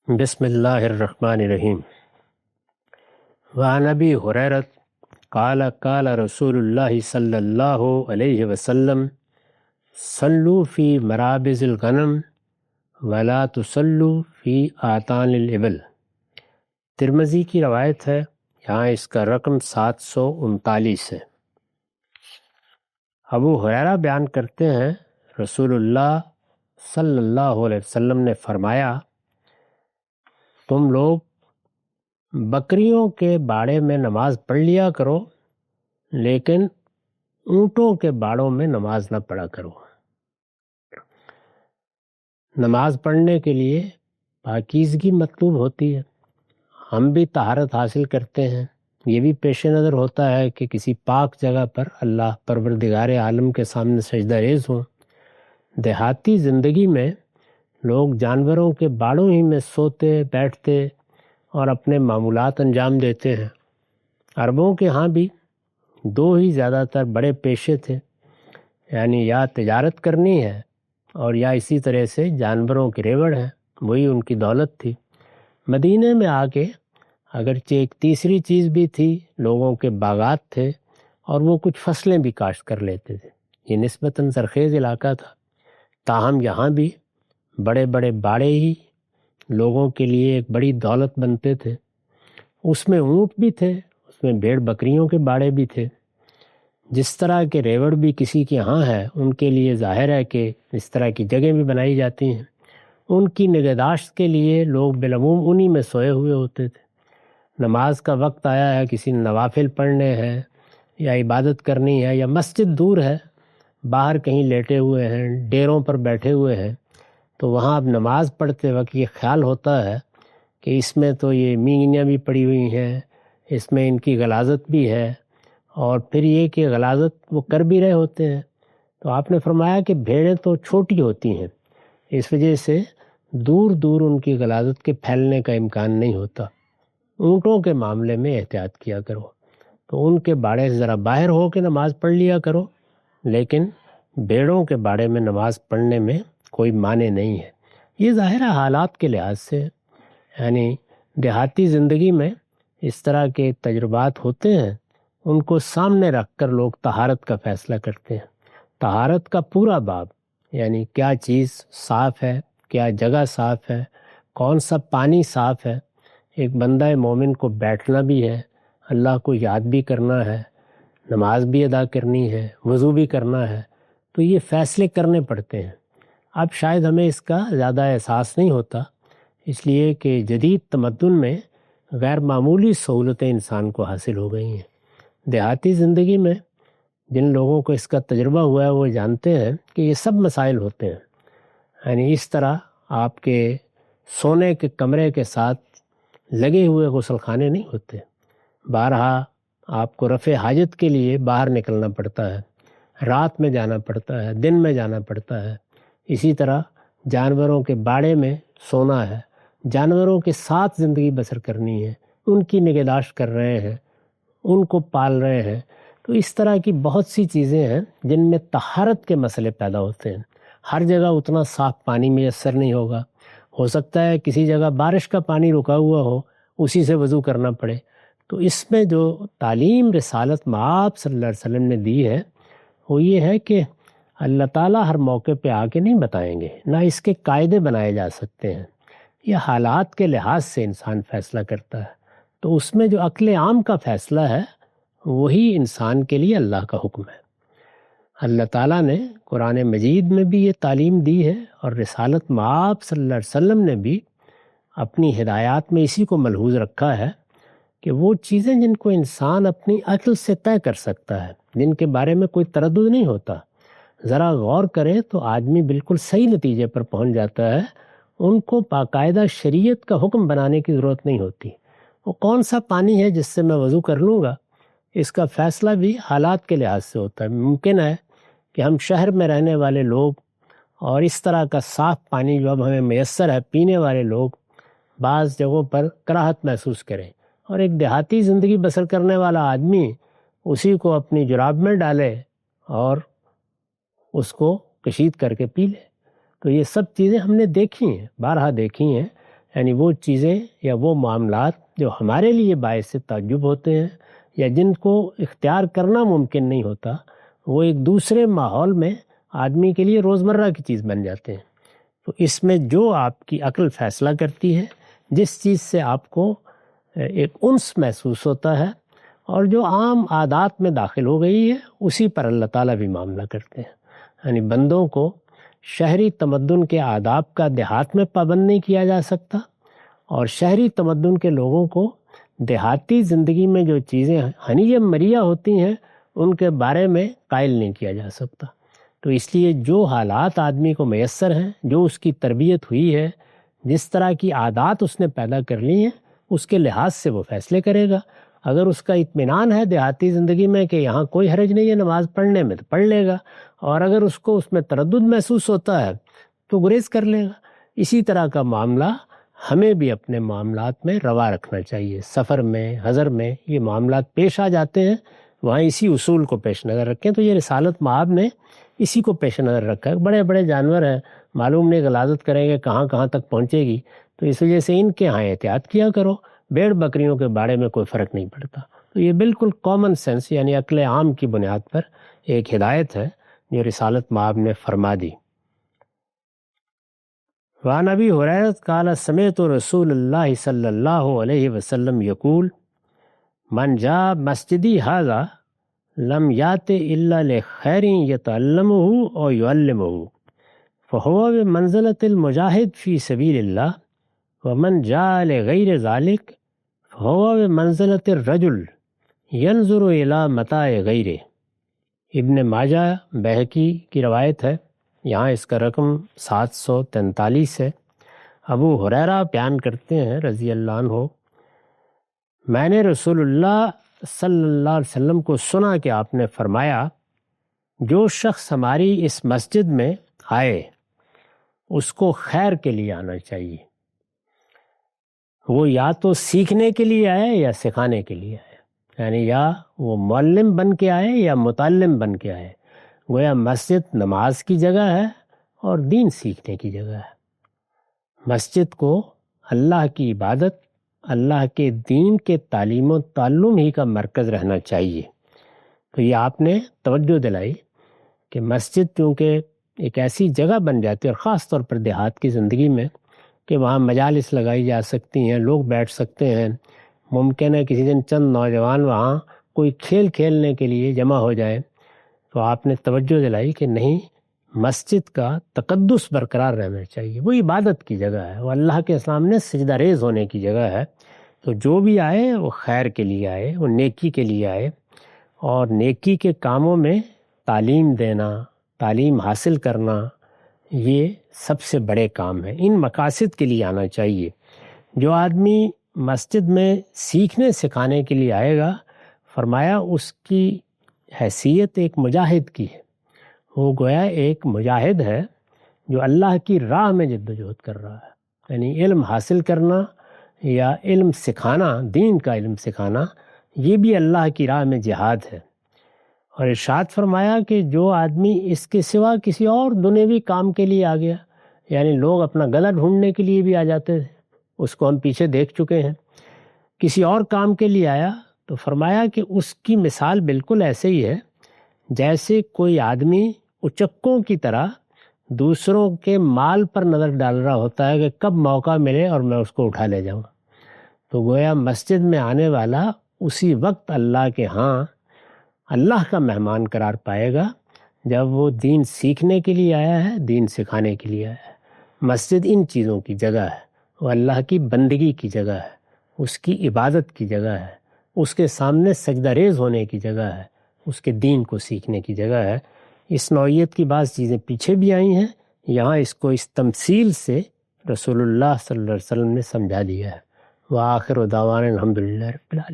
بسم اللہ الرحمن الرحیم۔ وعن ابی ہریرۃ قال قال رسول اللہ صلی اللہ علیہ وسلم صلوا فی مرابض الغنم ولا تصلوا فی آتان الابل۔ ترمذی کی روایت ہے، یہاں اس کا رقم 739 ہے۔ ابو ہریرہ بیان کرتے ہیں، رسول اللہ صلی اللہ علیہ وسلم نے فرمایا، تم لوگ بکریوں کے باڑے میں نماز پڑھ لیا کرو، لیکن اونٹوں کے باڑوں میں نماز نہ پڑھا کرو۔ نماز پڑھنے کے لیے پاکیزگی مطلوب ہوتی ہے، ہم بھی طہارت حاصل کرتے ہیں، یہ بھی پیش نظر ہوتا ہے کہ کسی پاک جگہ پر اللہ پروردگار عالم کے سامنے سجدہ ریز ہوں۔ دیہاتی زندگی میں لوگ جانوروں کے باڑوں ہی میں سوتے بیٹھتے اور اپنے معمولات انجام دیتے ہیں۔ عربوں کے ہاں بھی دو ہی زیادہ تر بڑے پیشے تھے، یعنی یا تجارت کرنی ہے اور یا اسی طرح سے جانوروں کی ریوڑ ہے، وہی ان کی دولت تھی۔ مدینے میں آ کے اگرچہ ایک تیسری چیز بھی تھی، لوگوں کے باغات تھے اور وہ کچھ فصلیں بھی کاشت کر لیتے تھے۔ یہ نسبتاً زرخیز علاقہ تھا، تاہم یہاں بھی بڑے بڑے باڑے ہی لوگوں کے لیے ایک بڑی دولت بنتے تھے۔ اس میں اونٹ بھی تھے، اس میں بھیڑ بکریوں کے باڑے بھی تھے۔ جس طرح کے ریوڑ بھی کسی کے ہاں ہے، ان کے لیے ظاہر ہے کہ اس طرح کی جگہیں بھی بنائی جاتی ہیں۔ ان کی نگہداشت کے لیے لوگ بالعموم انہی میں سوئے ہوئے ہوتے تھے۔ نماز کا وقت آیا ہے، کسی نے نوافل پڑھنے ہیں یا عبادت کرنی ہے، یا مسجد دور ہے، باہر کہیں لیٹے ہوئے ہیں، ڈیروں پر بیٹھے ہوئے ہیں، تو وہاں اب نماز پڑھتے وقت یہ خیال ہوتا ہے کہ اس میں تو یہ مینگنیاں بھی پڑی ہوئی ہیں، اس میں ان کی غلاظت بھی ہے، اور پھر یہ کہ غلاظت وہ کر بھی رہے ہوتے ہیں۔ تو آپ نے فرمایا کہ بھیڑیں تو چھوٹی ہوتی ہیں، اس وجہ سے دور دور ان کی غلاظت کے پھیلنے کا امکان نہیں ہوتا۔ اونٹوں کے معاملے میں احتیاط کیا کرو، تو ان کے باڑے سے ذرا باہر ہو کے نماز پڑھ لیا کرو، لیکن بھیڑوں کے باڑے میں نماز پڑھنے میں کوئی معنی نہیں ہے۔ یہ ظاہرہ حالات کے لحاظ سے، یعنی دیہاتی زندگی میں اس طرح کے تجربات ہوتے ہیں، ان کو سامنے رکھ کر لوگ طہارت کا فیصلہ کرتے ہیں۔ طہارت کا پورا باب، یعنی کیا چیز صاف ہے، کیا جگہ صاف ہے، کون سا پانی صاف ہے۔ ایک بندہ مومن کو بیٹھنا بھی ہے، اللہ کو یاد بھی کرنا ہے، نماز بھی ادا کرنی ہے، وضو بھی کرنا ہے، تو یہ فیصلے کرنے پڑتے ہیں۔ اب شاید ہمیں اس کا زیادہ احساس نہیں ہوتا، اس لیے کہ جدید تمدن میں غیر معمولی سہولتیں انسان کو حاصل ہو گئی ہیں۔ دیہاتی زندگی میں جن لوگوں کو اس کا تجربہ ہوا ہے وہ جانتے ہیں کہ یہ سب مسائل ہوتے ہیں، یعنی اس طرح آپ کے سونے کے کمرے کے ساتھ لگے ہوئے غسل خانے نہیں ہوتے۔ بارہا آپ کو رفع حاجت کے لیے باہر نکلنا پڑتا ہے، رات میں جانا پڑتا ہے، دن میں جانا پڑتا ہے۔ اسی طرح جانوروں کے باڑے میں سونا ہے، جانوروں کے ساتھ زندگی بسر کرنی ہے، ان کی نگہداشت کر رہے ہیں، ان کو پال رہے ہیں۔ تو اس طرح کی بہت سی چیزیں ہیں جن میں طہارت کے مسئلے پیدا ہوتے ہیں۔ ہر جگہ اتنا صاف پانی میسر نہیں ہوگا، ہو سکتا ہے کسی جگہ بارش کا پانی رکا ہوا ہو، اسی سے وضو کرنا پڑے۔ تو اس میں جو تعلیم رسالت مآب صلی اللہ علیہ وسلم نے دی ہے وہ یہ ہے کہ اللہ تعالیٰ ہر موقع پہ آ کے نہیں بتائیں گے، نہ اس کے قاعدے بنائے جا سکتے ہیں، یہ حالات کے لحاظ سے انسان فیصلہ کرتا ہے۔ تو اس میں جو عقل عام کا فیصلہ ہے وہی انسان کے لیے اللہ کا حکم ہے۔ اللہ تعالیٰ نے قرآن مجید میں بھی یہ تعلیم دی ہے، اور رسالت مآب صلی اللہ علیہ وسلم نے بھی اپنی ہدایات میں اسی کو ملحوظ رکھا ہے کہ وہ چیزیں جن کو انسان اپنی عقل سے طے کر سکتا ہے، جن کے بارے میں کوئی تردد نہیں ہوتا، ذرا غور کرے تو آدمی بالکل صحیح نتیجے پر پہنچ جاتا ہے، ان کو باقاعدہ شریعت کا حکم بنانے کی ضرورت نہیں ہوتی۔ وہ کون سا پانی ہے جس سے میں وضو کر لوں گا، اس کا فیصلہ بھی حالات کے لحاظ سے ہوتا ہے۔ ممکن ہے کہ ہم شہر میں رہنے والے لوگ اور اس طرح کا صاف پانی جو اب ہمیں میسر ہے پینے والے لوگ بعض جگہوں پر کراہت محسوس کریں، اور ایک دیہاتی زندگی بسر کرنے والا آدمی اسی کو اپنی جراب میں ڈالے اور اس کو کشید کر کے پی لے۔ تو یہ سب چیزیں ہم نے دیکھی ہیں، بارہا دیکھی ہیں، یعنی وہ چیزیں یا وہ معاملات جو ہمارے لیے باعث تعجب ہوتے ہیں یا جن کو اختیار کرنا ممکن نہیں ہوتا، وہ ایک دوسرے ماحول میں آدمی کے لیے روزمرہ کی چیز بن جاتے ہیں۔ تو اس میں جو آپ کی عقل فیصلہ کرتی ہے، جس چیز سے آپ کو ایک انس محسوس ہوتا ہے اور جو عام عادات میں داخل ہو گئی ہے، اسی پر اللہ تعالیٰ بھی معاملہ کرتے ہیں۔ یعنی بندوں کو شہری تمدن کے آداب کا دیہات میں پابند نہیں کیا جا سکتا، اور شہری تمدن کے لوگوں کو دیہاتی زندگی میں جو چیزیں ہنیہ مریہ ہوتی ہیں ان کے بارے میں قائل نہیں کیا جا سکتا۔ تو اس لیے جو حالات آدمی کو میسر ہیں، جو اس کی تربیت ہوئی ہے، جس طرح کی عادات اس نے پیدا کر لی ہیں، اس کے لحاظ سے وہ فیصلے کرے گا۔ اگر اس کا اطمینان ہے دیہاتی زندگی میں کہ یہاں کوئی حرج نہیں ہے نماز پڑھنے میں، تو پڑھ لے گا، اور اگر اس کو اس میں تردد محسوس ہوتا ہے تو گریز کر لے گا۔ اسی طرح کا معاملہ ہمیں بھی اپنے معاملات میں روا رکھنا چاہیے۔ سفر میں، حضر میں یہ معاملات پیش آ جاتے ہیں، وہاں اسی اصول کو پیش نظر رکھیں۔ تو یہ رسالت مآب نے اسی کو پیش نظر رکھا ہے۔ بڑے بڑے جانور ہیں، معلوم نہیں غلاظت کریں گے کہاں کہاں تک پہنچے گی، تو اس وجہ سے ان کے ہاں احتیاط کیا کرو۔ بیڑ بکریوں کے بارے میں کوئی فرق نہیں پڑتا۔ تو یہ بالکل کامن سینس یعنی عقل عام کی بنیاد پر ایک ہدایت ہے جو رسالت مآب نے فرما دی۔ وعن ابی ہریرہ قال سمعت رسول اللہ صلی اللہ علیہ وسلم یقول من جاء مسجدی ھذا لم یات الا لخیر یتعلمہ او یعلمہ فہو بمنزلۃ المجاہد فی سبیل اللہ ومن جاء لغیر ذلک فہو بمنزلۃ الرجل ینظر الی متاع غیرہ۔ ابن ماجہ بہقی کی روایت ہے، یہاں اس کا رقم 743 ہے۔ ابو ہریرہ بیان کرتے ہیں رضی اللہ عنہ، میں نے رسول اللہ صلی اللہ علیہ وسلم کو سنا کہ آپ نے فرمایا جو شخص ہماری اس مسجد میں آئے اس کو خیر کے لیے آنا چاہیے۔ وہ یا تو سیکھنے کے لیے آئے یا سکھانے کے لیے آئے، یعنی یا وہ معلم بن کے آئے یا متعلم بن کے آئے۔ گویا مسجد نماز کی جگہ ہے اور دین سیکھنے کی جگہ ہے۔ مسجد کو اللہ کی عبادت، اللہ کے دین کے تعلیم و تعلم ہی کا مرکز رہنا چاہیے۔ تو یہ آپ نے توجہ دلائی کہ مسجد چونکہ ایک ایسی جگہ بن جاتی ہے، اور خاص طور پر دیہات کی زندگی میں، کہ وہاں مجالس لگائی جا سکتی ہیں، لوگ بیٹھ سکتے ہیں۔ ممکن ہے کسی دن چند نوجوان وہاں کوئی کھیل کھیلنے کے لیے جمع ہو جائیں، تو آپ نے توجہ دلائی کہ نہیں، مسجد کا تقدس برقرار رہنا چاہیے۔ وہ عبادت کی جگہ ہے، وہ اللہ کے سامنے سجدہ ریز ہونے کی جگہ ہے۔ تو جو بھی آئے وہ خیر کے لیے آئے، وہ نیکی کے لیے آئے، اور نیکی کے کاموں میں تعلیم دینا، تعلیم حاصل کرنا، یہ سب سے بڑے کام ہیں۔ ان مقاصد کے لیے آنا چاہیے۔ جو آدمی مسجد میں سیکھنے سکھانے کے لیے آئے گا، فرمایا اس کی حیثیت ایک مجاہد کی ہے۔ وہ گویا ایک مجاہد ہے جو اللہ کی راہ میں جدوجہد کر رہا ہے۔ یعنی علم حاصل کرنا یا علم سکھانا، دین کا علم سکھانا، یہ بھی اللہ کی راہ میں جہاد ہے۔ اور ارشاد فرمایا کہ جو آدمی اس کے سوا کسی اور دنیوی کام کے لیے آ گیا، یعنی لوگ اپنا گلا ڈھونڈنے کے لیے بھی آ جاتے تھے، اس کو ہم پیچھے دیکھ چکے ہیں، کسی اور کام کے لیے آیا، تو فرمایا کہ اس کی مثال بالکل ایسے ہی ہے جیسے کوئی آدمی اچکوں کی طرح دوسروں کے مال پر نظر ڈال رہا ہوتا ہے کہ کب موقع ملے اور میں اس کو اٹھا لے جاؤں۔ تو گویا مسجد میں آنے والا اسی وقت اللہ کے ہاں اللہ کا مہمان قرار پائے گا جب وہ دین سیکھنے کے لیے آیا ہے، دین سکھانے کے لیے آیا ہے۔ مسجد ان چیزوں کی جگہ ہے، وہ اللہ کی بندگی کی جگہ ہے، اس کی عبادت کی جگہ ہے، اس کے سامنے سجدہ ریز ہونے کی جگہ ہے، اس کے دین کو سیکھنے کی جگہ ہے۔ اس نوعیت کی بعض چیزیں پیچھے بھی آئی ہیں، یہاں اس کو اس تمثیل سے رسول اللہ صلی اللہ علیہ وسلم نے سمجھا دیا ہے۔ وآخر دعوانا الحمدللہ رب العالمین۔